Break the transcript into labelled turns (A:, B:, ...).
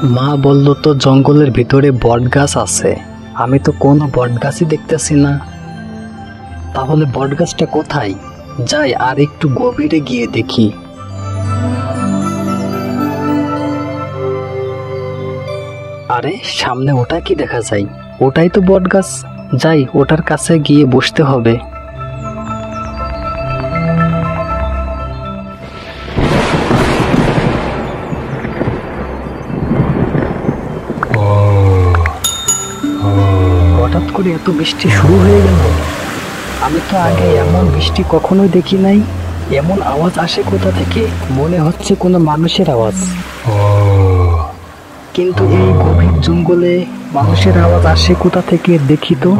A: মা বলল তো জঙ্গলের ভিতরে বট গাছ আছে, আমি তো কোনো বট গাছই দেখতেছি না। তাহলে বট গাছটা কোথায়? যাই আর একটু গভীরে গিয়ে দেখি। আরে সামনে ওটা কি দেখা যায়? ওটাই তো বট গাছ। যাই ওটার কাছে গিয়ে বসতে হবে। হঠাৎ করে এত বৃষ্টি শুরু হয়ে গেল। আমি তো আগে এমন বৃষ্টি কখনোই দেখি নাই। এমন আওয়াজ আসে কোথা থেকে? মনে হচ্ছে কোনো মানুষের আওয়াজ। কিন্তু এই গভীর জঙ্গলে মানুষের আওয়াজ আসে কোথা থেকে দেখি তো।